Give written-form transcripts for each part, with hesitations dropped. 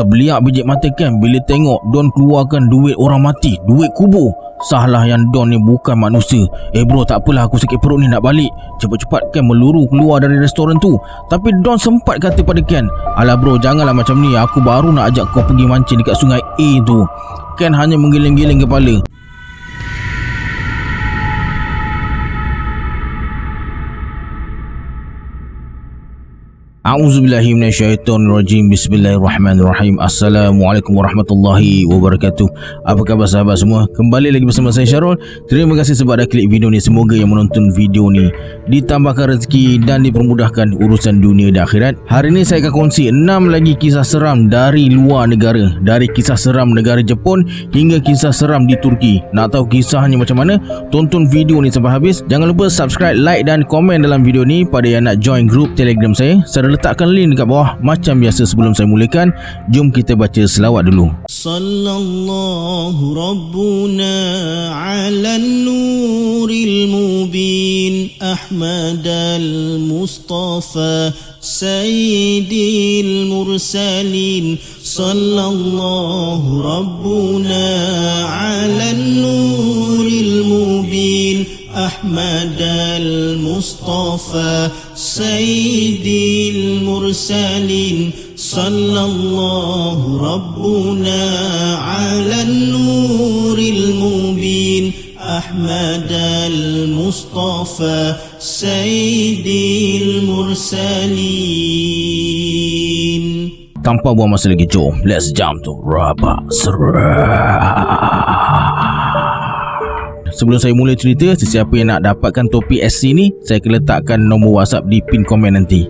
Terbeliak biji mata Ken bila tengok Don keluarkan duit orang mati, duit kubur. Sahlah yang Don ni bukan manusia. Bro, tak apalah, aku sakit perut ni, nak balik. Cepat-cepat Ken meluru keluar dari restoran tu. Tapi Don sempat kata pada Ken, alah bro, janganlah macam ni, aku baru nak ajak kau pergi mancing dekat sungai A tu. Ken hanya menggeleng-geleng kepala. A'udzubillahi minasyaitonirrajim. Bismillahirrahmanirrahim. Assalamualaikum warahmatullahi wabarakatuh. Apa khabar sahabat semua? Kembali lagi bersama saya Syarul. Terima kasih sebab dah klik video ni. Semoga yang menonton video ni ditambahkan rezeki dan dipermudahkan urusan dunia dan akhirat. Hari ni saya akan kongsi 6 lagi kisah seram dari luar negara. Dari kisah seram negara Jepun hingga kisah seram di Turki. Nak tahu kisahnya macam mana? Tonton video ni sampai habis. Jangan lupa subscribe, like dan komen dalam video ni. Pada yang nak join grup Telegram saya letakkan link dekat bawah. Macam biasa sebelum saya mulakan, jom kita baca selawat dulu. Sallallahu Rabbuna ala nuril mubin Ahmad al-Mustafa Sayyidil Mursalin. Sallallahu Rabbuna ala nuril mubin Ahmad al-Mustafa Sayyidil Mursalin. Sallallahu Rabbuna ala nuril mubin Ahmad al-Mustafa Sayyidil Mursalin. Tanpa buang masa lagi, jom let's jump to Rabak Seram. Sebelum saya mula cerita, sesiapa yang nak dapatkan topi SC ni, saya akan letakkan nombor WhatsApp di pin komen nanti.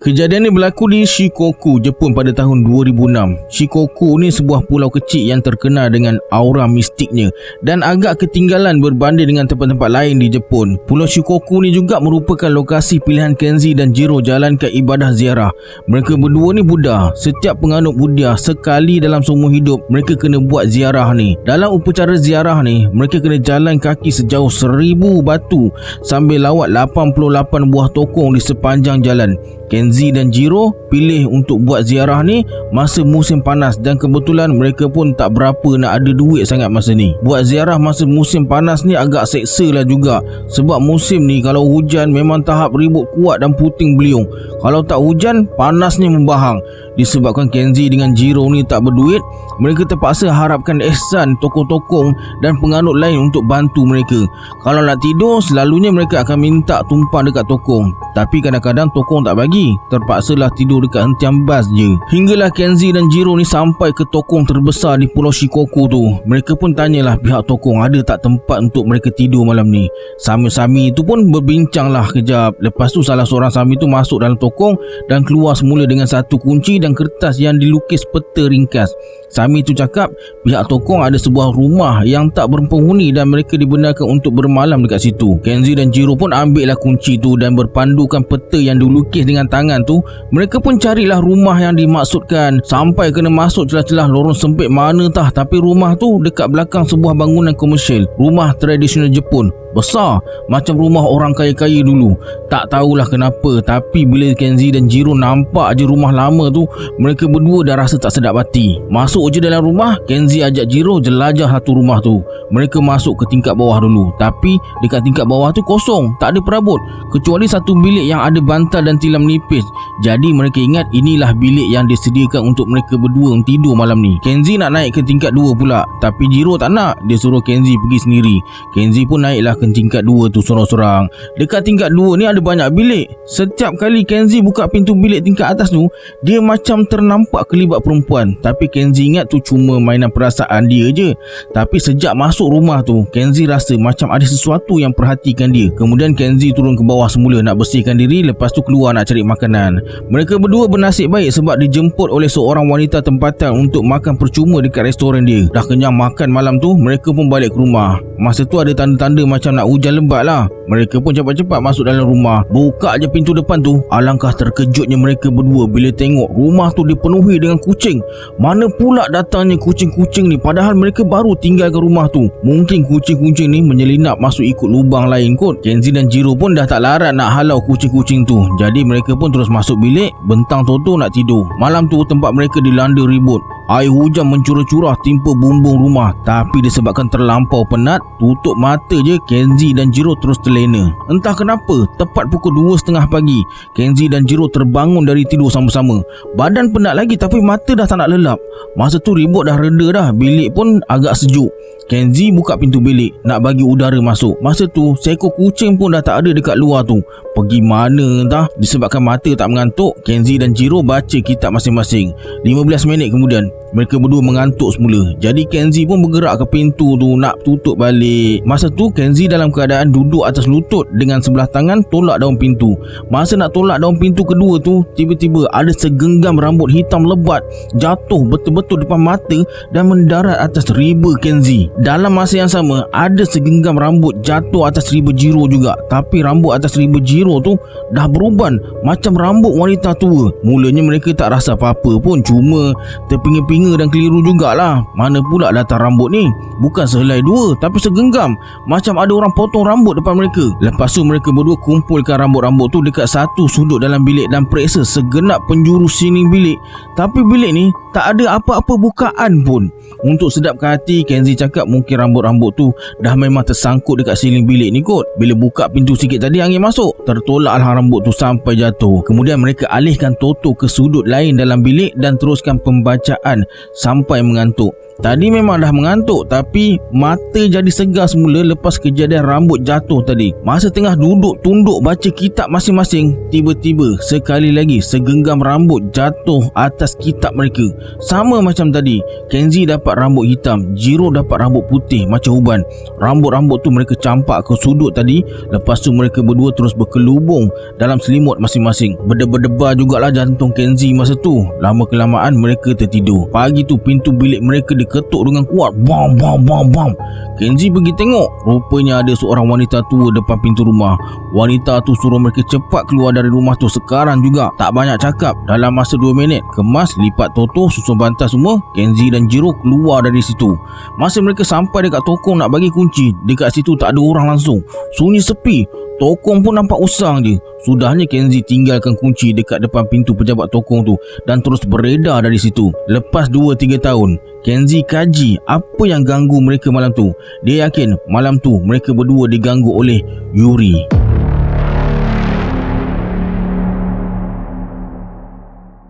Kejadian ini berlaku di Shikoku, Jepun pada tahun 2006. Shikoku ni sebuah pulau kecil yang terkenal dengan aura mistiknya dan agak ketinggalan berbanding dengan tempat-tempat lain di Jepun. Pulau Shikoku ni juga merupakan lokasi pilihan Kenzi dan Jiro jalankan ibadah ziarah. Mereka berdua ni Buddha. Setiap penganut Buddha sekali dalam seumur hidup mereka kena buat ziarah ni. Dalam upacara ziarah ni, mereka kena jalan kaki sejauh 1000 batu sambil lawat 88 buah tokong di sepanjang jalan. Kenzi dan Jiro pilih untuk buat ziarah ni masa musim panas dan kebetulan mereka pun tak berapa nak ada duit sangat masa ni. Buat ziarah masa musim panas ni agak seksa lah juga, sebab musim ni kalau hujan memang tahap ribut kuat dan puting beliung. Kalau tak hujan, panasnya membahang. Disebabkan Kenzi dengan Jiro ni tak berduit, mereka terpaksa harapkan ihsan tokoh-tokoh dan penganut lain untuk bantu mereka. Kalau nak tidur, selalunya mereka akan minta tumpang dekat tokong. Tapi kadang-kadang tokong tak bagi, terpaksalah tidur dekat hentian bas je. Hinggalah Kenzi dan Jiro ni sampai ke tokong terbesar di Pulau Shikoku tu. Mereka pun tanyalah pihak tokong ada tak tempat untuk mereka tidur malam ni. Sami-sami tu pun berbincanglah kejap. Lepas tu salah seorang sami tu masuk dalam tokong dan keluar semula dengan satu kunci dan kertas yang dilukis peta ringkas. Sami tu cakap pihak tokong ada sebuah rumah yang tak berpenghuni dan mereka dibenarkan untuk bermalam dekat situ. Kenzi dan Jiro pun ambil lah kunci tu dan berpandukan peta yang dilukis dengan tangan tu, mereka pun carilah rumah yang dimaksudkan. Sampai kena masuk celah-celah lorong sempit mana tah, tapi rumah tu dekat belakang sebuah bangunan komersial, rumah tradisional Jepun. Besar macam rumah orang kaya-kaya dulu. Tak tahulah kenapa, tapi bila Kenzi dan Jiro nampak je rumah lama tu, mereka berdua dah rasa tak sedap hati. Masuk je dalam rumah, Kenzi ajak Jiro jelajah satu rumah tu. Mereka masuk ke tingkat bawah dulu, tapi dekat tingkat bawah tu kosong, tak ada perabot kecuali satu bilik yang ada bantal dan tilam nipis. Jadi mereka ingat inilah bilik yang disediakan untuk mereka berdua tidur malam ni. Kenzi nak naik ke tingkat 2 pula, tapi Jiro tak nak. Dia suruh Kenzi pergi sendiri. Kenzi pun naiklah ke tingkat 2 tu sorang-sorang. Dekat tingkat 2 ni ada banyak bilik. Setiap kali Kenzi buka pintu bilik tingkat atas tu, dia macam ternampak kelibat perempuan. Tapi Kenzi ingat tu cuma mainan perasaan dia je. Tapi sejak masuk rumah tu, Kenzi rasa macam ada sesuatu yang perhatikan dia. Kemudian Kenzi turun ke bawah semula nak bersihkan diri, lepas tu keluar nak cari makanan. Mereka berdua bernasib baik sebab dijemput oleh seorang wanita tempatan untuk makan percuma dekat restoran dia. Dah kenyang makan malam tu, mereka pun balik ke rumah. Masa tu ada tanda-tanda macam nak hujan lebat lah. Mereka pun cepat-cepat masuk dalam rumah. Buka je pintu depan tu, alangkah terkejutnya mereka berdua bila tengok rumah tu dipenuhi dengan kucing. Mana pula datangnya kucing-kucing ni, padahal mereka baru tinggalkan rumah tu. Mungkin kucing-kucing ni menyelinap masuk ikut lubang lain kot. Kenzi dan Jiro pun dah tak larat nak halau kucing-kucing tu. Jadi mereka pun terus masuk bilik, bentang Toto nak tidur. Malam tu tempat mereka dilanda ribut. Air hujan mencurah-curah timpa bumbung rumah. Tapi disebabkan terlampau penat, tutup mata je Kenzi dan Jiro terus terlena. Entah kenapa, tepat pukul 2.30 pagi, Kenzi dan Jiro terbangun dari tidur sama-sama. Badan penat lagi tapi mata dah tak nak lelap. Masa tu ribut dah reda dah, bilik pun agak sejuk. Kenzi buka pintu bilik nak bagi udara masuk. Masa tu seekor kucing pun dah tak ada dekat luar tu. Pergi mana entah. Disebabkan mata tak mengantuk, Kenzi dan Jiro baca kitab masing-masing. 15 minit kemudian mereka berdua mengantuk semula. Jadi Kenzi pun bergerak ke pintu tu nak tutup balik. Masa tu Kenzi dalam keadaan duduk atas lutut dengan sebelah tangan tolak daun pintu. Masa nak tolak daun pintu kedua tu, tiba-tiba ada segenggam rambut hitam lebat jatuh betul-betul depan mata dan mendarat atas riba Kenzi. Dalam masa yang sama, ada segenggam rambut jatuh atas riba Jiro juga. Tapi rambut atas riba Jiro tu dah beruban macam rambut wanita tua. Mulanya mereka tak rasa apa-apa pun, cuma terpinga-pinga dan keliru jugalah. Mana pula datang rambut ni? Bukan sehelai dua, tapi segenggam, macam ada orang potong rambut depan mereka. Lepas tu mereka berdua kumpulkan rambut-rambut tu dekat satu sudut dalam bilik dan periksa segenap penjuru sining bilik. Tapi bilik ni tak ada apa-apa bukaan pun. Untuk sedapkan hati, Kenzi cakap mungkin rambut-rambut tu dah memang tersangkut dekat siling bilik ni kot. Bila buka pintu sikit tadi, angin masuk, tertolaklah rambut tu sampai jatuh. Kemudian mereka alihkan Toto ke sudut lain dalam bilik dan teruskan pembacaan sampai mengantuk. Tadi memang dah mengantuk, tapi mata jadi segar semula lepas kejadian rambut jatuh tadi. Masa tengah duduk tunduk baca kitab masing-masing, tiba-tiba sekali lagi segenggam rambut jatuh atas kitab mereka. Sama macam tadi, Kenzi dapat rambut hitam, Jiro dapat rambut putih macam uban. Rambut-rambut tu mereka campak ke sudut tadi. Lepas tu mereka berdua terus berkelubung dalam selimut masing-masing. Berdebar-debar jugalah jantung Kenzi masa tu. Lama-kelamaan mereka tertidur. Pagi tu pintu bilik mereka diketuk dengan kuat. Bam bam bam bam. Kenzi pergi tengok, rupanya ada seorang wanita tua depan pintu rumah. Wanita tu suruh mereka cepat keluar dari rumah tu sekarang juga. Tak banyak cakap, dalam masa 2 minit kemas, lipat Toto, susun bantal semua, Kenzi dan Jiro keluar dari situ. Masa mereka sampai dekat tokong nak bagi kunci, dekat situ tak ada orang langsung. Sunyi sepi. Tokong pun nampak usang je. Sudahnya Kenzi tinggalkan kunci dekat depan pintu pejabat tokong tu dan terus beredar dari situ. Lepas 2-3 tahun, Kenzi kaji apa yang ganggu mereka malam tu. Dia yakin malam tu mereka berdua diganggu oleh Yuri.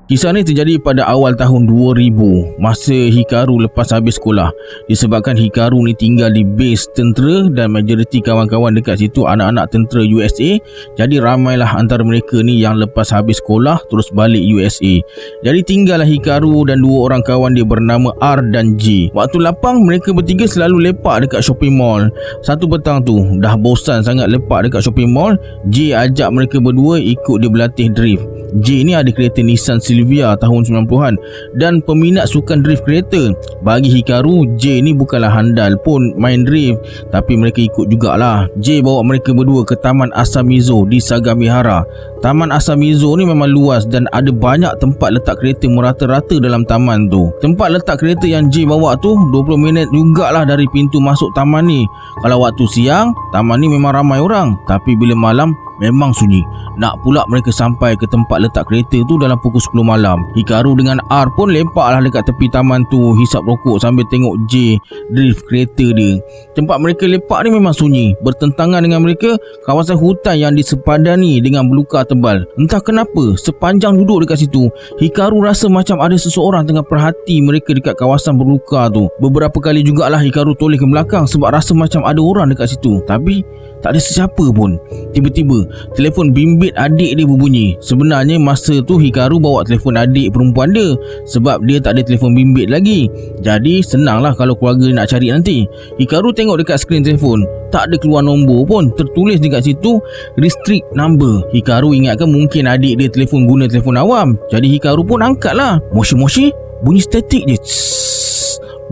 Kisah ni terjadi pada awal tahun 2000, masa Hikaru lepas habis sekolah. Disebabkan Hikaru ni tinggal di base tentera dan majoriti kawan-kawan dekat situ anak-anak tentera USA. Jadi ramailah antara mereka ni yang lepas habis sekolah terus balik USA. Jadi tinggallah Hikaru dan 2 orang kawan dia bernama R dan J. Waktu lapang mereka bertiga selalu lepak dekat shopping mall. Satu petang tu dah bosan sangat lepak dekat shopping mall, J ajak mereka berdua ikut dia berlatih drift. J ni ada kereta Nissan Silvia tahun 90-an dan peminat sukan drift kereta. Bagi Hikaru, J ni bukanlah handal pun main drift, tapi mereka ikut jugalah. J bawa mereka berdua ke Taman Asamizo di Sagamihara. Taman Asamizo ni memang luas dan ada banyak tempat letak kereta merata-rata dalam taman tu. Tempat letak kereta yang J bawa tu 20 minit jugalah dari pintu masuk taman ni. Kalau waktu siang, taman ni memang ramai orang, tapi bila malam memang sunyi. Nak pula mereka sampai ke tempat letak kereta tu dalam pukul 10 malam. Hikaru dengan R pun lepaklah dekat tepi taman tu, hisap rokok sambil tengok J drift kereta dia. Tempat mereka lepak ni memang sunyi. Bertentangan dengan mereka, kawasan hutan yang disepadani dengan belukar tebal. Entah kenapa, sepanjang duduk dekat situ, Hikaru rasa macam ada seseorang tengah perhati mereka dekat kawasan belukar tu. Beberapa kali jugalah Hikaru toleh ke belakang sebab rasa macam ada orang dekat situ. Tapi Tak ada sesiapa pun. Tiba-tiba telefon bimbit adik dia berbunyi. Sebenarnya masa tu Hikaru bawa telefon adik perempuan dia, sebab dia tak ada telefon bimbit lagi. Jadi senanglah kalau keluarga nak cari nanti. Hikaru tengok dekat skrin telefon, tak ada keluar nombor pun. Tertulis dekat situ restrict number. Hikaru ingatkan mungkin adik dia telefon guna telefon awam. Jadi Hikaru pun angkat lah. Moshi-moshi, bunyi statik je.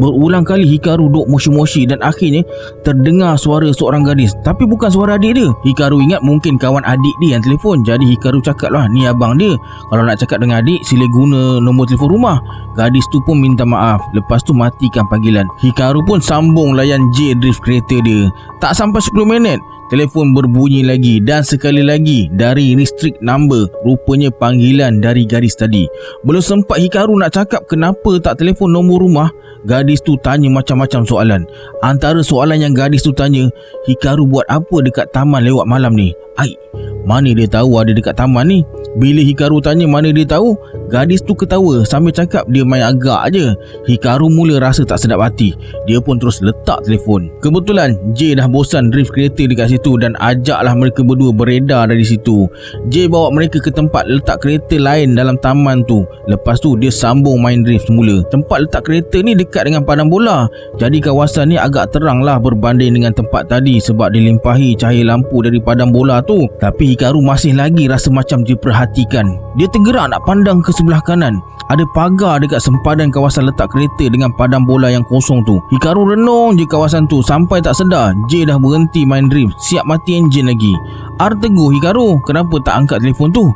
Berulang kali Hikaru duk moshi-moshi dan akhirnya terdengar suara seorang gadis, tapi bukan suara adik dia. Hikaru ingat mungkin kawan adik dia yang telefon. Jadi Hikaru cakap lah, ni abang dia, kalau nak cakap dengan adik sila guna nombor telefon rumah. Gadis tu pun minta maaf. Lepas tu matikan panggilan. Hikaru pun sambung layan J drift kereta dia. Tak sampai 10 minit telefon berbunyi lagi, dan sekali lagi dari restrict number. Rupanya panggilan dari gadis tadi. Belum sempat Hikaru nak cakap kenapa tak telefon nombor rumah, gadis tu tanya macam-macam soalan. Antara soalan yang gadis tu tanya, Hikaru buat apa dekat taman lewat malam ni? Aik, mana dia tahu ada dekat taman ni? Bila Hikaru tanya mana dia tahu, gadis tu ketawa sambil cakap dia main agak je. Hikaru mula rasa tak sedap hati. Dia pun terus letak telefon. Kebetulan J dah bosan drift kereta dekat situ dan ajaklah mereka berdua beredar dari situ. J bawa mereka ke tempat letak kereta lain dalam taman tu. Lepas tu dia sambung main drift semula. Tempat letak kereta ni dekat dengan padang bola, jadi kawasan ni agak terang lah berbanding dengan tempat tadi sebab dilimpahi cahaya lampu dari padang bola tu. Tapi Hikaru masih lagi rasa macam diperhatikan. Dia tergerak nak pandang ke sebelah kanan. Ada pagar dekat sempadan kawasan letak kereta dengan padang bola yang kosong tu. Hikaru renung je kawasan tu sampai tak sedar J dah berhenti main drift, siap mati enjin lagi. R tegur Hikaru, kenapa tak angkat telefon tu?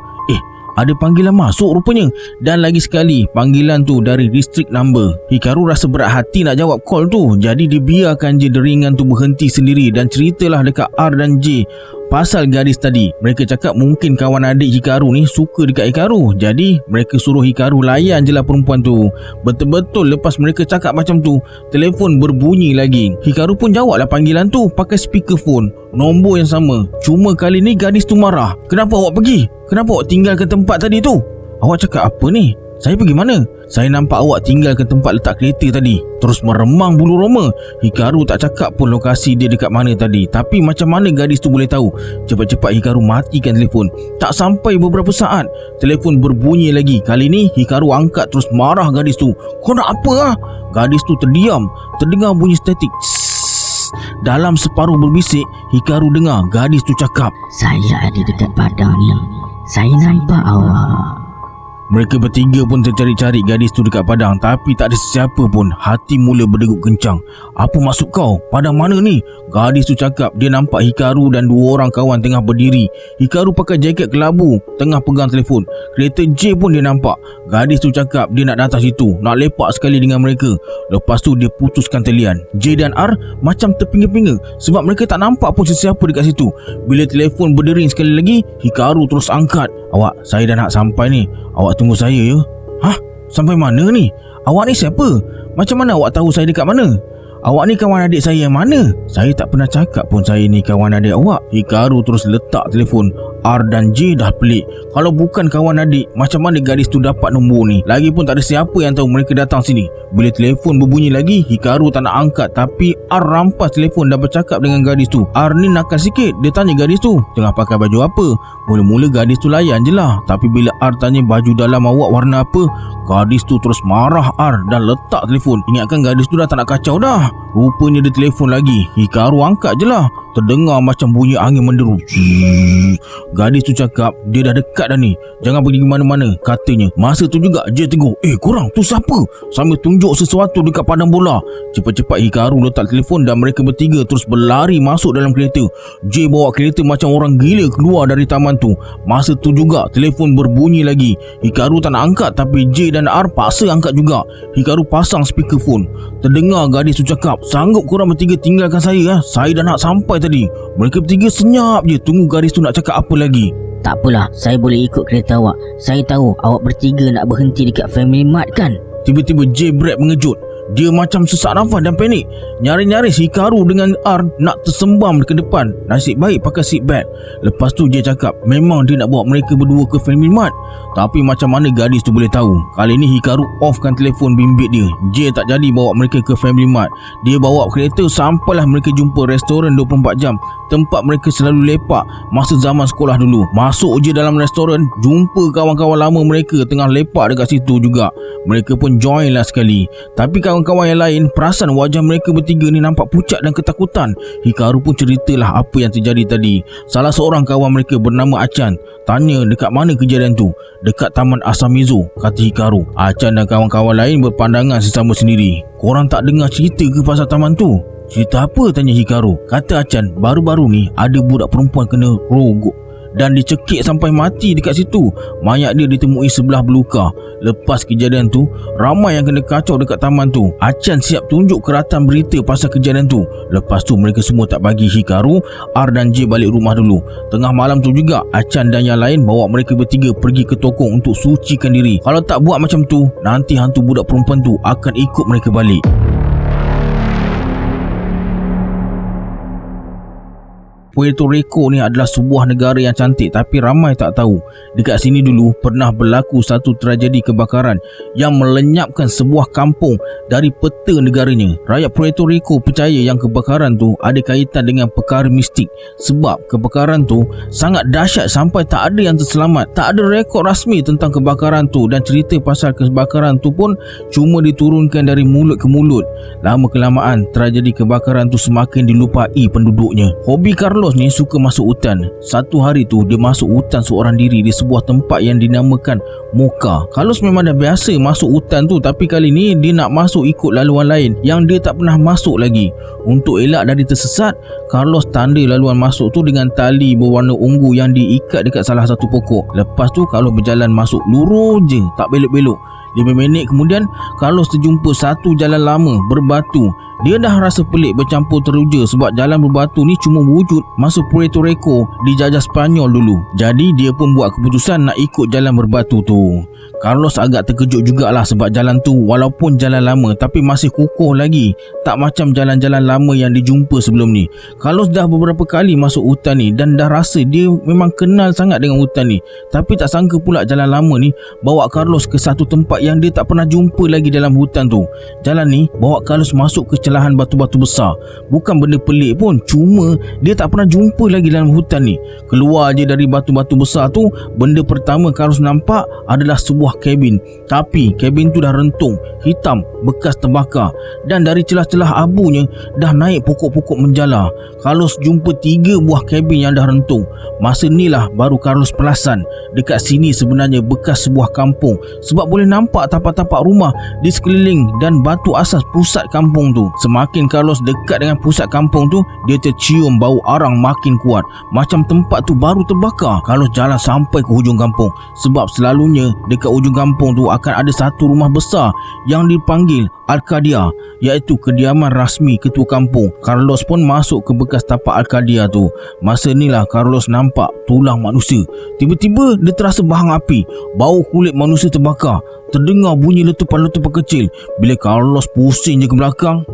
Ada panggilan masuk rupanya. Dan lagi sekali panggilan tu dari restrict number. Hikaru rasa berat hati nak jawab call tu. Jadi dia biarkan je deringan tu berhenti sendiri dan ceritalah dekat R dan J pasal gadis tadi. Mereka cakap mungkin kawan adik Hikaru ni suka dekat Hikaru. Jadi mereka suruh Hikaru layan je lah perempuan tu. Betul-betul lepas mereka cakap macam tu, telefon berbunyi lagi. Hikaru pun jawab lah panggilan tu pakai speakerphone, nombor yang sama. Cuma kali ni gadis tu marah. Kenapa awak pergi? Kenapa awak tinggalkan tempat tadi tu? Awak cakap apa ni? Saya pergi mana? Saya nampak awak tinggalkan tempat letak kereta tadi. Terus meremang bulu roma. Hikaru tak cakap pun lokasi dia dekat mana tadi. Tapi macam mana gadis tu boleh tahu? Cepat-cepat Hikaru matikan telefon. Tak sampai beberapa saat, telefon berbunyi lagi. Kali ni Hikaru angkat terus marah gadis tu. Kau nak apa ah? Gadis tu terdiam. Terdengar bunyi statik. Dalam separuh berbisik, Hikaru dengar gadis tu cakap, saya ada dekat padang ni. Saya nampak awak. Mereka bertiga pun tercari-cari gadis tu dekat padang, tapi tak ada sesiapa pun. Hati mula berdegup kencang. Apa maksud kau? Padang mana ni? Gadis tu cakap dia nampak Hikaru dan dua orang kawan tengah berdiri. Hikaru pakai jaket kelabu, tengah pegang telefon. Kereta J pun dia nampak. Gadis tu cakap dia nak datang situ, nak lepak sekali dengan mereka. Lepas tu dia putuskan talian. J dan R macam terpinga-pinga sebab mereka tak nampak pun sesiapa dekat situ. Bila telefon berdering sekali lagi, Hikaru terus angkat. Awak, saya dah nak sampai ni. Awak tunggu saya ya. Hah? Sampai mana ni? Awak ni siapa? Macam mana awak tahu saya dekat mana? Awak ni kawan adik saya yang mana? Saya tak pernah cakap pun saya ni kawan adik awak. Hikaru terus letak telefon. R dan J dah pelik. Kalau bukan kawan adik, macam mana gadis tu dapat nombor ni? Lagipun tak ada siapa yang tahu mereka datang sini. Bila telefon berbunyi lagi, Hikaru tak nak angkat, tapi R rampas telefon dan bercakap dengan gadis tu. R ni nakal sikit. Dia tanya gadis tu tengah pakai baju apa. Mula-mula gadis tu layan je lah, tapi bila R tanya baju dalam awak warna apa, gadis tu terus marah R dan letak telefon. Ingatkan gadis tu dah tak nak kacau dah. Rupanya dia telefon lagi. Hikaru angkat je lah. Terdengar macam bunyi angin menderu. Gadis tu cakap dia dah dekat dah ni, jangan pergi ke mana-mana, katanya. Masa tu juga J tegur, korang tu siapa? Sambil tunjuk sesuatu dekat padang bola. Cepat-cepat Hikaru letak telefon dan mereka bertiga terus berlari masuk dalam kereta. J bawa kereta macam orang gila keluar dari taman tu. Masa tu juga telefon berbunyi lagi. Hikaru tak nak angkat, tapi J dan R paksa angkat juga. Hikaru pasang speakerphone. Terdengar gadis tu cakap, sanggup korang bertiga tinggalkan saya? Saya dah nak sampai tadi. Mereka bertiga senyap je tunggu gadis tu nak cakap apa lagi. Tak apalah, saya boleh ikut kereta awak. Saya tahu awak bertiga nak berhenti dekat Family Mart kan? Tiba-tiba J brake mengejut. Dia macam sesak nafas dan panik. Nyaris-nyaris Hikaru dengan R nak tersembam ke depan. Nasib baik pakai seat belt. Lepas tu dia cakap memang dia nak bawa mereka berdua ke Family Mart. Tapi macam mana gadis tu boleh tahu? Kali ni Hikaru offkan telefon bimbit dia. Dia tak jadi bawa mereka ke Family Mart. Dia bawa kereta sampailah mereka jumpa restoran 24 jam, tempat mereka selalu lepak masa zaman sekolah dulu. Masuk je dalam restoran, jumpa kawan-kawan lama mereka tengah lepak dekat situ juga. Mereka pun join lah sekali. Tapi kawan-kawan yang lain perasan wajah mereka bertiga ni nampak pucat dan ketakutan. Hikaru pun ceritalah apa yang terjadi tadi. Salah seorang kawan mereka bernama Achan tanya dekat mana kejadian tu. Dekat Taman Asamizo, kata Hikaru. Achan dan kawan-kawan lain berpandangan sesama sendiri. Korang tak dengar cerita ke pasal taman tu? Cerita apa? Tanya Hikaru. Kata Achan, baru-baru ni ada budak perempuan kena rogok dan dicekik sampai mati dekat situ. Mayat dia ditemui sebelah berluka. Lepas kejadian tu, ramai yang kena kacau dekat taman tu. Achan siap tunjuk keratan berita pasal kejadian tu. Lepas tu mereka semua tak bagi Hikaru, R dan J balik rumah dulu. Tengah malam tu juga Achan dan yang lain bawa mereka bertiga pergi ke toko untuk sucikan diri. Kalau tak buat macam tu, nanti hantu budak perempuan tu akan ikut mereka balik. Puerto Rico ni adalah sebuah negara yang cantik tapi ramai tak tahu. Dekat sini dulu pernah berlaku satu tragedi kebakaran yang melenyapkan sebuah kampung dari peta negaranya. Rakyat Puerto Rico percaya yang kebakaran tu ada kaitan dengan perkara mistik. Sebab kebakaran tu sangat dahsyat sampai tak ada yang terselamat. Tak ada rekod rasmi tentang kebakaran tu dan cerita pasal kebakaran tu pun cuma diturunkan dari mulut ke mulut. Lama kelamaan tragedi kebakaran tu semakin dilupai penduduknya. Hobi Carlos ni suka masuk hutan. Satu hari tu dia masuk hutan seorang diri di sebuah tempat yang dinamakan Mocha. Carlos memang dah biasa masuk hutan tu, tapi kali ni dia nak masuk ikut laluan lain yang dia tak pernah masuk lagi. Untuk elak dari tersesat, Carlos tanda laluan masuk tu dengan tali berwarna ungu yang diikat dekat salah satu pokok. Lepas tu Carlos berjalan masuk lurus je, tak belok-belok. 5 minit kemudian Carlos terjumpa satu jalan lama berbatu. Dia dah rasa pelik bercampur teruja sebab jalan berbatu ni cuma wujud masa Puerto Rico dijajah Spanyol dulu. Jadi dia pun buat keputusan nak ikut jalan berbatu tu. Carlos agak terkejut jugalah sebab jalan tu walaupun jalan lama tapi masih kukuh lagi, tak macam jalan-jalan lama yang dijumpa sebelum ni. Carlos dah beberapa kali masuk hutan ni dan dah rasa dia memang kenal sangat dengan hutan ni. Tapi tak sangka pula jalan lama ni bawa Carlos ke satu tempat yang dia tak pernah jumpa lagi dalam hutan tu. Jalan ni bawa Carlos masuk ke celahan batu-batu besar. Bukan benda pelik pun, cuma dia tak pernah jumpa lagi dalam hutan ni. Keluar je dari batu-batu besar tu, benda pertama Carlos nampak adalah sebuah kabin. Tapi kabin tu dah rentung, hitam, bekas terbakar, dan dari celah-celah abunya dah naik pokok-pokok menjala. Carlos jumpa 3 buah kabin yang dah rentung. Masa ni lah baru Carlos perasan dekat sini sebenarnya bekas sebuah kampung, sebab boleh nampak tapak-tapak rumah di sekeliling dan batu asas pusat kampung tu. Semakin Carlos dekat dengan pusat kampung tu, dia tercium bau arang makin kuat, macam tempat tu baru terbakar. Carlos jalan sampai ke hujung kampung, sebab selalunya dekat hujung kampung tu akan ada satu rumah besar yang dipanggil Alcadia, iaitu kediaman rasmi ketua kampung. Carlos pun masuk ke bekas tapak Alcadia tu. Masa ni lah Carlos nampak tulang manusia. Tiba-tiba dia terasa bahang api, bau kulit manusia terbakar. Terdengar bunyi letupan-letupan kecil. Bila Carlos pusing je ke belakang,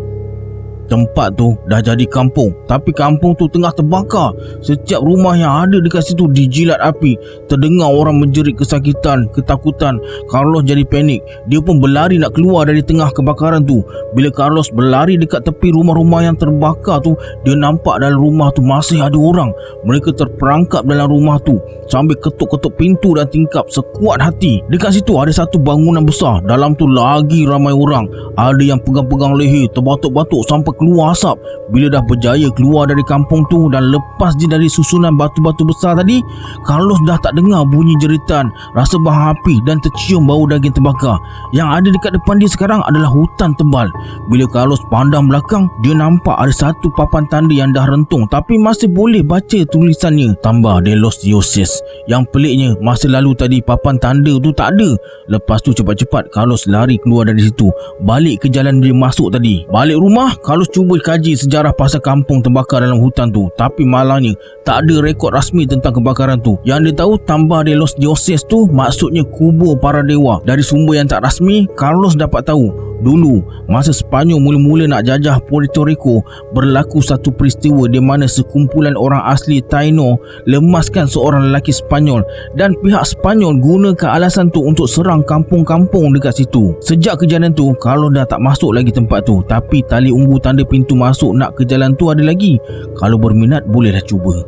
tempat tu dah jadi kampung, tapi kampung tu tengah terbakar. Setiap rumah yang ada dekat situ dijilat api. Terdengar orang menjerit kesakitan, ketakutan. Carlos jadi panik. Dia pun berlari nak keluar dari tengah kebakaran tu. Bila Carlos berlari dekat tepi rumah-rumah yang terbakar tu, dia nampak dalam rumah tu masih ada orang. Mereka terperangkap dalam rumah tu sambil ketuk-ketuk pintu dan tingkap sekuat hati. Dekat situ ada satu bangunan besar. Dalam tu lagi ramai orang. Ada yang pegang-pegang leher, terbatuk-batuk sampai keluar asap. Bila dah berjaya keluar dari kampung tu dan lepas je dari susunan batu-batu besar tadi, Carlos dah tak dengar bunyi jeritan, rasa bahang api dan tercium bau daging terbakar. Yang ada dekat depan dia sekarang adalah hutan tebal. Bila Carlos pandang belakang, dia nampak ada satu papan tanda yang dah rentung tapi masih boleh baca tulisannya, Tambah de los Dioses. Yang peliknya, masa lalu tadi papan tanda tu tak ada. Lepas tu cepat-cepat Carlos lari keluar dari situ, balik ke jalan dia masuk tadi. Balik rumah, Carlos cuba kaji sejarah pasal kampung terbakar dalam hutan tu, tapi malangnya tak ada rekod rasmi tentang kebakaran tu. Yang dia tahu Tambah de los Dioses tu maksudnya kubur para dewa. Dari sumber yang tak rasmi, Carlos dapat tahu Dulu, masa Sepanyol mula-mula nak jajah Puerto Rico, berlaku satu peristiwa di mana sekumpulan orang asli Taino lemaskan seorang lelaki Sepanyol dan pihak Sepanyol gunakan alasan tu untuk serang kampung-kampung dekat situ. Sejak kejadian tu, kalau dah tak masuk lagi tempat tu, tapi tali unggu tanda pintu masuk nak ke jalan tu ada lagi. Kalau berminat boleh dah cuba.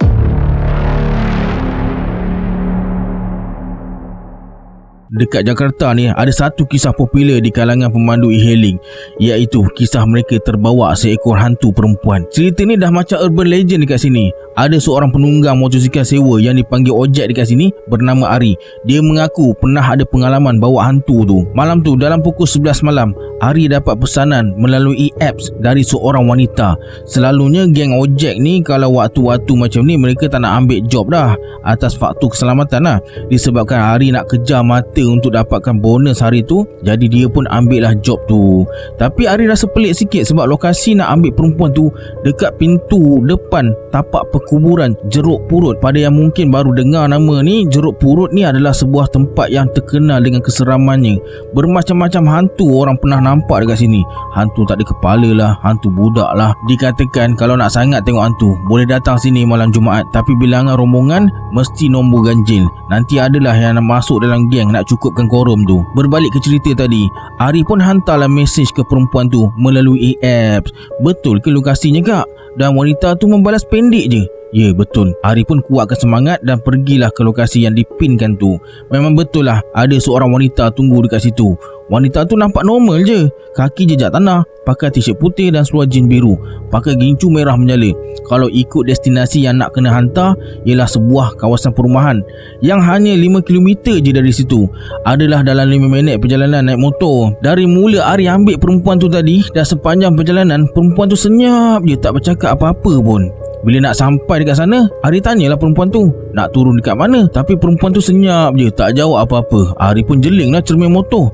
Dekat Jakarta ni ada satu kisah popular di kalangan pemandu e-hailing, iaitu kisah mereka terbawa seekor hantu perempuan. Cerita ni dah macam urban legend dekat sini. Ada seorang penunggang motosikal sewa yang dipanggil ojek dekat sini bernama Ari. Dia mengaku pernah ada pengalaman bawa hantu tu. Malam tu dalam pukul 11 malam, Ari dapat pesanan melalui apps dari seorang wanita. Selalunya geng ojek ni kalau waktu-waktu macam ni mereka tak nak ambil job dah atas faktor keselamatan lah. Disebabkan Ari nak kejar mata untuk dapatkan bonus hari tu, jadi dia pun ambil lah job tu. Tapi Ari rasa pelik sikit sebab lokasi nak ambil perempuan tu dekat pintu depan tapak perkuburan Jeruk Purut. Pada yang mungkin baru dengar nama ni, Jeruk Purut ni adalah sebuah tempat yang terkenal dengan keseramannya. Bermacam-macam hantu orang pernah nampak dekat sini. Hantu tak ada kepala lah, hantu budak lah. Dikatakan kalau nak sangat tengok hantu, boleh datang sini malam Jumaat, tapi bilangan rombongan mesti nombor ganjil. Nanti adalah yang nak masuk dalam geng nak cukupkan korum tu. Berbalik ke cerita tadi, Ari pun hantarlah mesej ke perempuan tu melalui apps. Betul ke lokasinya kak? Dan wanita tu membalas pendek je, ya betul. Ari pun kuatkan semangat dan pergilah ke lokasi yang dipinkan tu. Memang betul lah ada seorang wanita tunggu dekat situ. Wanita tu nampak normal je, kaki jejak tanah, pakai t-shirt putih dan seluar jeans biru, pakai gincu merah menyala. Kalau ikut destinasi yang nak kena hantar ialah sebuah kawasan perumahan yang hanya 5 km je dari situ. Adalah dalam 5 minit perjalanan naik motor. Dari mula Ari ambil perempuan tu tadi, dan sepanjang perjalanan perempuan tu senyap je, tak bercakap apa-apa pun. Bila nak sampai dekat sana, Ari tanyalah perempuan tu nak turun dekat mana, tapi perempuan tu senyap je, tak jawab apa-apa. Ari pun jelinglah cermin motor.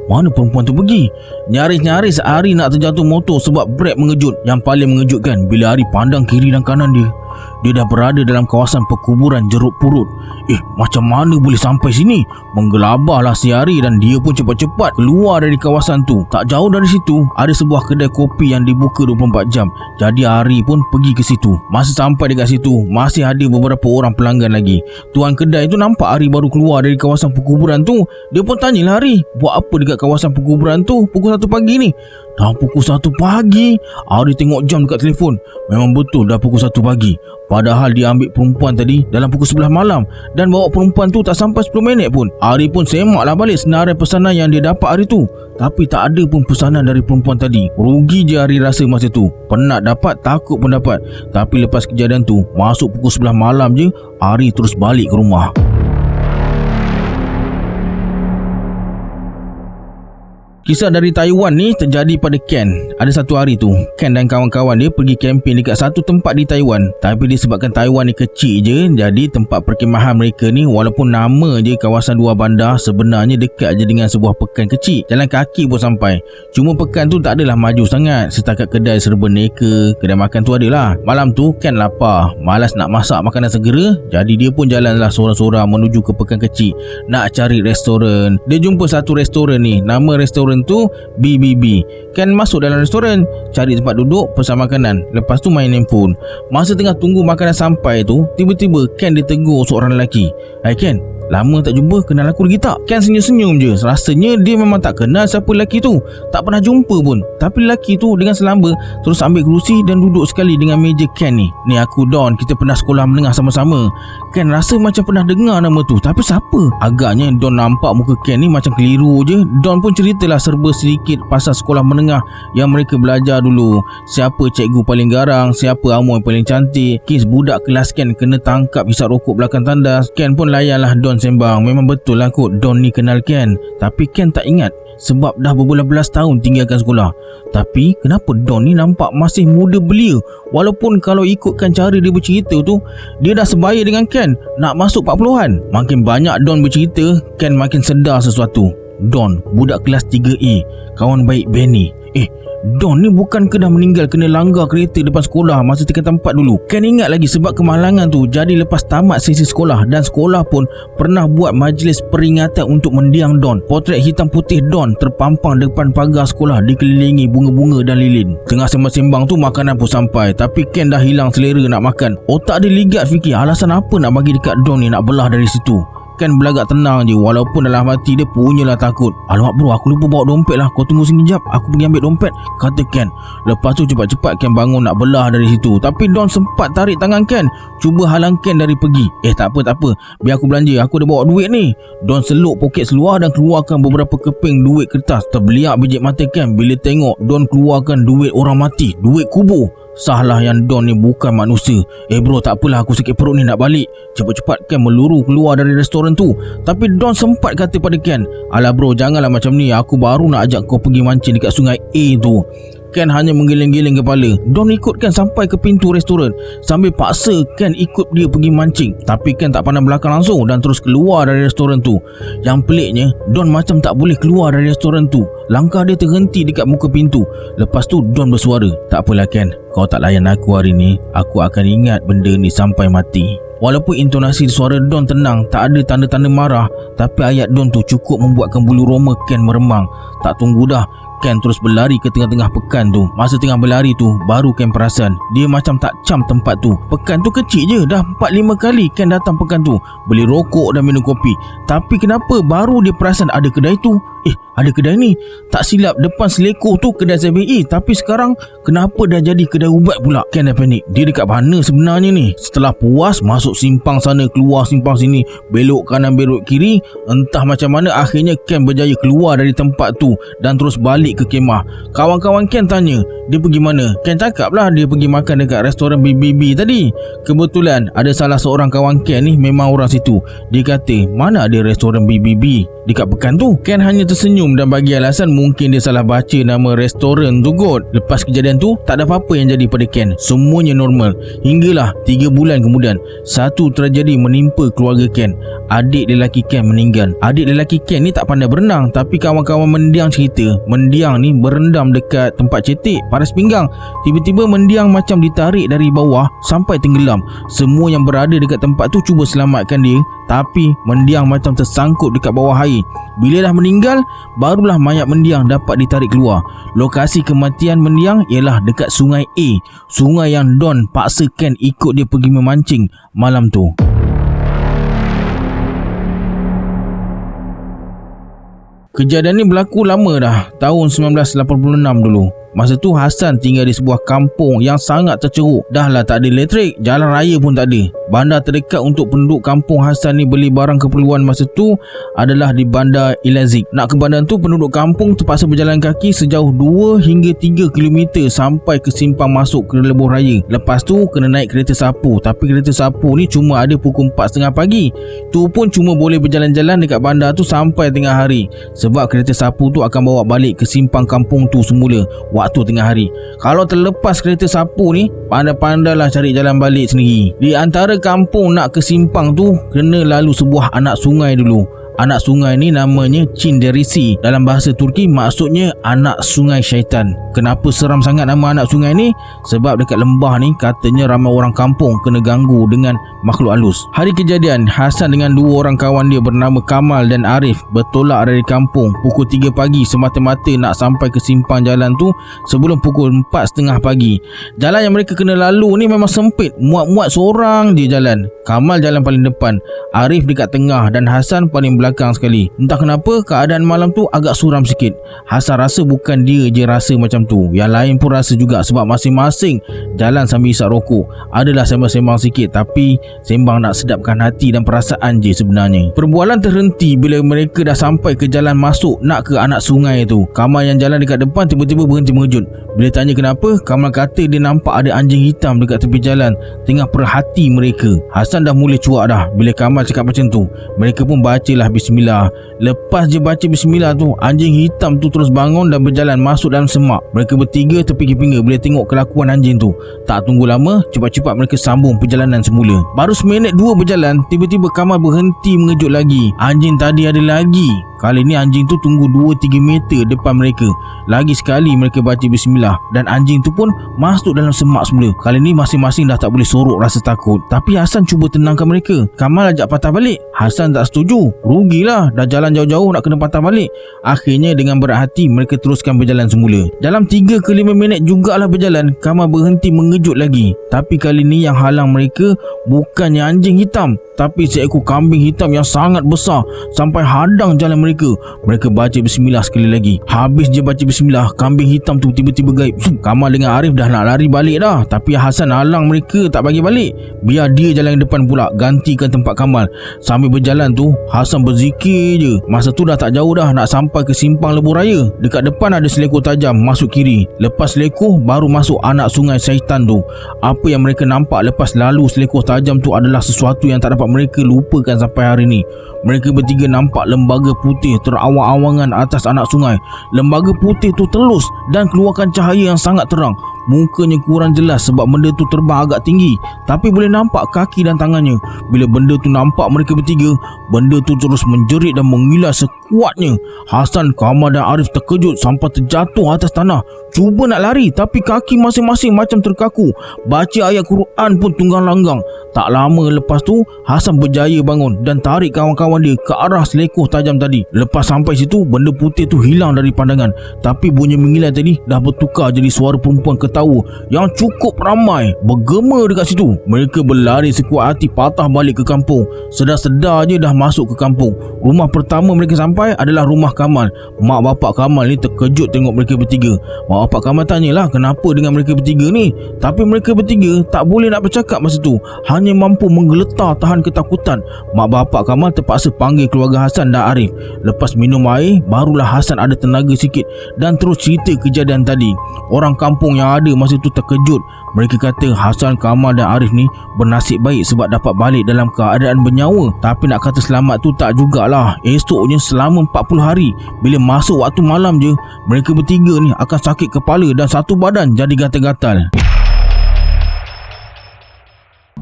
Mana perempuan tu pergi? Nyaris-nyaris Ari nak terjatuh motor sebab brek mengejut. Yang paling mengejutkan bila Ari pandang kiri dan kanan dia dah berada dalam kawasan perkuburan Jeruk Purut. Macam mana boleh sampai sini? Menggelabahlah si Ari dan dia pun cepat-cepat keluar dari kawasan tu. Tak jauh dari situ ada sebuah kedai kopi yang dibuka 24 jam. Jadi Ari pun pergi ke situ. Masa sampai dekat situ, masih ada beberapa orang pelanggan lagi. Tuan kedai tu nampak Ari baru keluar dari kawasan perkuburan tu. Dia pun tanyalah Ari, buat apa dekat kawasan perkuburan tu pukul 1 pagi ni? Dah pukul 1 pagi? Ari tengok jam dekat telefon. Memang betul dah pukul 1 pagi. Padahal dia ambil perempuan tadi dalam pukul 11 malam dan bawa perempuan tu tak sampai 10 minit pun. Ari pun semaklah balik senarai pesanan yang dia dapat hari tu. Tapi tak ada pun pesanan dari perempuan tadi. Rugi je Ari rasa masa tu. Penat dapat, takut pun dapat. Tapi lepas kejadian tu, masuk pukul 11 malam je, Ari terus balik ke rumah. Kisah dari Taiwan ni terjadi pada Ken. Ada satu hari tu, Ken dan kawan-kawan dia pergi camping dekat satu tempat di Taiwan. Tapi disebabkan Taiwan ni kecil je, jadi tempat perkemahan mereka ni walaupun nama je kawasan dua bandar, sebenarnya dekat je dengan sebuah pekan kecil. Jalan kaki pun sampai. Cuma pekan tu tak adalah maju sangat. Setakat kedai serba neka, kedai makan tu adalah. Malam tu Ken lapar, malas nak masak makanan segera. Jadi dia pun jalanlah seorang-seorang menuju ke pekan kecil nak cari restoran. Dia jumpa satu restoran ni, nama restoran tu BBB. Ken masuk dalam restoran, cari tempat duduk, pesan makanan. Lepas tu main handphone. Masa tengah tunggu makanan sampai tu, tiba-tiba Ken ditegur seorang lelaki. "Hai Ken, lama tak jumpa, kenal aku lagi tak?" Ken senyum-senyum je. Rasanya dia memang tak kenal siapa lelaki tu, tak pernah jumpa pun. Tapi lelaki tu dengan selamba terus ambil kerusi dan duduk sekali dengan meja Ken ni. "Ni aku Don, kita pernah sekolah menengah sama-sama." Ken rasa macam pernah dengar nama tu, tapi siapa? Agaknya Don nampak muka Ken ni macam keliru je. Don pun ceritalah serba sedikit pasal sekolah menengah yang mereka belajar dulu. Siapa cikgu paling garang, siapa amoy paling cantik, kes budak kelas Ken kena tangkap hisap rokok belakang tandas. Ken pun layanlah Don sembang. Memang betul lah kot Don ni kenal Ken. Tapi Ken tak ingat sebab dah berbelas-belas tahun tinggalkan sekolah. Tapi kenapa Don ni nampak masih muda belia? Walaupun kalau ikutkan cara dia bercerita tu, dia dah sebaya dengan Ken, nak masuk 40-an. Makin banyak Don bercerita, Ken makin sedar sesuatu. Don, budak kelas 3A, kawan baik Benny. Don ni bukan dah meninggal kena langgar kereta depan sekolah masa tingkatan 4 dulu. Ken ingat lagi sebab kemalangan tu jadi lepas tamat sesi sekolah, dan sekolah pun pernah buat majlis peringatan untuk mendiang Don. Potret hitam putih Don terpampang depan pagar sekolah dikelilingi bunga-bunga dan lilin. Tengah sembang-sembang tu makanan pun sampai, tapi Ken dah hilang selera nak makan. Otak dia ligat fikir alasan apa nak bagi dekat Don ni nak belah dari situ. Ken belagak tenang je walaupun dalam hati dia punyalah takut. Alamak bro, aku lupa bawa dompet lah. Kau tunggu sini jap, aku pergi ambil dompet, kata Ken. Lepas tu cepat-cepat Ken bangun nak belah dari situ. Tapi Don sempat tarik tangan Ken, cuba halang Ken dari pergi. Tak apa, biar aku belanja, aku dah bawa duit ni. Don seluk poket seluar dan keluarkan beberapa keping duit kertas. Terbeliak biji mata Ken bila tengok Don keluarkan duit orang mati, duit kubur. Sahlah yang Don ni bukan manusia. Bro, tak apalah, aku sakit perut ni nak balik. Cepat-cepat Ken meluru keluar dari restoran tu. Tapi Don sempat kata pada Ken, alah bro, janganlah macam ni, aku baru nak ajak kau pergi mancing dekat sungai A tu. Ken hanya menggeleng-geleng kepala. Don ikut Ken sampai ke pintu restoran sambil paksa Ken ikut dia pergi mancing. Tapi Ken tak pandang belakang langsung dan terus keluar dari restoran tu. Yang peliknya, Don macam tak boleh keluar dari restoran tu. Langkah dia terhenti dekat muka pintu. Lepas tu Don bersuara, tak apalah Ken, kau tak layan aku hari ni, aku akan ingat benda ni sampai mati. Walaupun intonasi suara Don tenang, tak ada tanda-tanda marah, tapi ayat Don tu cukup membuatkan bulu roma Ken meremang. Tak tunggu dah, Ken terus berlari ke tengah-tengah pekan tu. Masa tengah berlari tu, baru Ken perasan dia macam tak cam tempat tu. Pekan tu kecil je, dah 4-5 kali Ken datang pekan tu, beli rokok dan minum kopi. Tapi kenapa baru dia perasan ada kedai tu? Ada kedai ni. Tak silap depan selekor tu kedai 7A, tapi sekarang kenapa dah jadi kedai ubat pula? Ken dah panik. Dia dekat mana sebenarnya ni? Setelah puas masuk simpang sana, keluar simpang sini, belok kanan belok kiri, entah macam mana akhirnya Ken berjaya keluar dari tempat tu dan terus balik ke kemah. Kawan-kawan Ken tanya dia pergi mana. Ken cakap lah dia pergi makan dekat restoran BBB tadi. Kebetulan ada salah seorang kawan Ken ni memang orang situ. Dia kata mana ada restoran BBB dekat pekan tu. Ken hanya tersenyum dan bagi alasan mungkin dia salah baca nama restoran tu kot. Lepas kejadian tu tak ada apa-apa yang jadi pada Ken. Semuanya normal. Hinggalah 3 bulan kemudian, satu tragedi menimpa keluarga Ken. Adik lelaki Ken meninggal. Adik lelaki Ken ni tak pandai berenang, tapi kawan-kawan mendiang cerita mendiang ni berendam dekat tempat cetek paras pinggang. Tiba-tiba mendiang macam ditarik dari bawah sampai tenggelam. Semua yang berada dekat tempat tu cuba selamatkan dia, tapi mendiang macam tersangkut dekat bawah air. Bila dah meninggal, barulah mayat mendiang dapat ditarik keluar. Lokasi kematian mendiang ialah dekat sungai A, sungai yang Don paksa Ken ikut dia pergi memancing malam tu. Kejadian ni berlaku lama dah, tahun 1986 dulu. Masa tu Hasan tinggal di sebuah kampung yang sangat terceruk. Dah lah tak ada elektrik, jalan raya pun tak ada. Bandar terdekat untuk penduduk kampung Hasan ni beli barang keperluan masa tu adalah di Bandar Ilazik. Nak ke bandar tu, penduduk kampung terpaksa berjalan kaki sejauh 2 hingga 3 km sampai ke simpang masuk ke lebuh raya. Lepas tu kena naik kereta sapu, tapi kereta sapu ni cuma ada pukul 4.30 pagi. Tu pun cuma boleh berjalan-jalan dekat bandar tu sampai tengah hari, sebab kereta sapu tu akan bawa balik ke simpang kampung tu semula waktu tengah hari. Kalau terlepas kereta sapu ni, pandai-pandailah cari jalan balik sendiri. Di antara kampung nak ke simpang tu, kena lalu sebuah anak sungai dulu. Anak sungai ni namanya Cinderisi. Dalam bahasa Turki maksudnya anak sungai syaitan. Kenapa seram sangat nama anak sungai ni? Sebab dekat lembah ni katanya ramai orang kampung kena ganggu dengan makhluk halus. Hari kejadian, Hasan dengan 2 orang kawan dia bernama Kamal dan Arif bertolak dari kampung pukul 3 pagi semata-mata nak sampai ke simpang jalan tu sebelum pukul 4.30 pagi. Jalan yang mereka kena lalu ni memang sempit, muat-muat seorang je jalan. Kamal jalan paling depan, Arif dekat tengah dan Hasan paling belakang sekali. Entah kenapa keadaan malam tu agak suram sikit. Hasan rasa bukan dia je rasa macam tu, yang lain pun rasa juga sebab masing-masing jalan sambil isap rokok. Adalah sembang-sembang sikit, tapi sembang nak sedapkan hati dan perasaan je sebenarnya. Perbualan terhenti bila mereka dah sampai ke jalan masuk nak ke anak sungai tu. Kamal yang jalan dekat depan tiba-tiba berhenti mengejut. Bila tanya kenapa, Kamal kata dia nampak ada anjing hitam dekat tepi jalan tengah perhati mereka. Hasan dah mula cuak dah bila Kamal cakap macam tu. Mereka pun bacalah bismillah. Lepas je baca bismillah tu, anjing hitam tu terus bangun dan berjalan masuk dalam semak. Mereka bertiga terpinga-pinga bila tengok kelakuan anjing tu. Tak tunggu lama, cepat-cepat mereka sambung perjalanan semula. Baru seminit dua berjalan, tiba-tiba Kamal berhenti mengejut lagi. Anjing tadi ada lagi. Kali ni anjing tu tunggu 2-3 meter depan mereka. Lagi sekali mereka baca bismillah dan anjing tu pun masuk dalam semak semula. Kali ni masing-masing dah tak boleh sorok rasa takut. Tapi Hasan cuba tenangkan mereka. Kamal ajak patah balik. Hasan tak setuju. Rugilah, dah jalan jauh-jauh nak kena patah balik. Akhirnya dengan berat hati mereka teruskan berjalan semula. Dalam 3 ke 5 minit jugalah berjalan, Kamal berhenti mengejut lagi. Tapi kali ni yang halang mereka bukannya anjing hitam, tapi seekor kambing hitam yang sangat besar sampai hadang jalan mereka. Mereka baca bismillah sekali lagi. Habis je baca bismillah, kambing hitam tu tiba-tiba gaib. Kamal dengan Arif dah nak lari balik dah, tapi Hasan halang mereka tak bagi balik. Biar dia jalan depan pula, gantikan tempat Kamal. Sambil berjalan tu, Hasan berzikir je. Masa tu dah tak jauh dah nak sampai ke simpang lebuh raya. Dekat depan ada selekor tajam masuk kiri. Lepas selekor baru masuk anak sungai syaitan tu. Apa yang mereka nampak lepas lalu selekor tajam tu adalah sesuatu yang tak dapat mereka lupakan sampai hari ni. Mereka bertiga nampak lembaga putih terawang-awangan atas anak sungai. Lembaga putih tu telus dan keluarkan cahaya yang sangat terang. Mukanya kurang jelas sebab benda tu terbang agak tinggi, tapi boleh nampak kaki dan tangannya. Bila benda tu nampak mereka bertiga, benda tu terus menjerit dan mengilat sekuatnya. Hasan, Kamal dan Arif terkejut sampai terjatuh atas tanah. Cuba nak lari tapi kaki masing-masing macam terkaku. Baca ayat Quran pun tunggang langgang. Tak lama lepas tu, Hasan berjaya bangun dan tarik kawan-kawan dia ke arah selekor tajam tadi. Lepas sampai situ, benda putih tu hilang dari pandangan. Tapi bunyi mengilat tadi dah bertukar jadi suara perempuan ketawa yang cukup ramai bergema dekat situ. Mereka berlari sekuat hati patah balik ke kampung. Sedar-sedar je dah masuk ke kampung. Rumah pertama mereka sampai adalah rumah Kamal. Mak bapak Kamal ni terkejut tengok mereka bertiga. Mak bapak Kamal tanyalah kenapa dengan mereka bertiga ni. Tapi mereka bertiga tak boleh nak bercakap masa tu, hanya mampu menggeletar tahan ketakutan. Mak bapak Kamal terpaksa panggil keluarga Hasan dan Arif. Lepas minum air, barulah Hasan ada tenaga sikit dan terus cerita kejadian tadi. Orang kampung yang ada masa tu terkejut. Mereka kata Hasan, Kamal dan Arif ni bernasib baik sebab dapat balik dalam keadaan bernyawa. Tapi nak kata selamat tu tak jugalah. Esoknya selama 40 hari, bila masuk waktu malam je, mereka bertiga ni akan sakit kepala dan satu badan jadi gatal-gatal.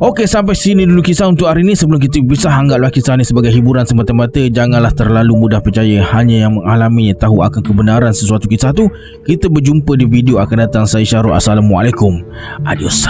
Okey, sampai sini dulu kisah untuk hari ini. Sebelum kita berpisah, anggaplah kisah ini sebagai hiburan semata-mata. Janganlah terlalu mudah percaya. Hanya yang mengalaminya tahu akan kebenaran sesuatu kisah tu. Kita berjumpa di video akan datang. Saya Syarul. Assalamualaikum. Adios.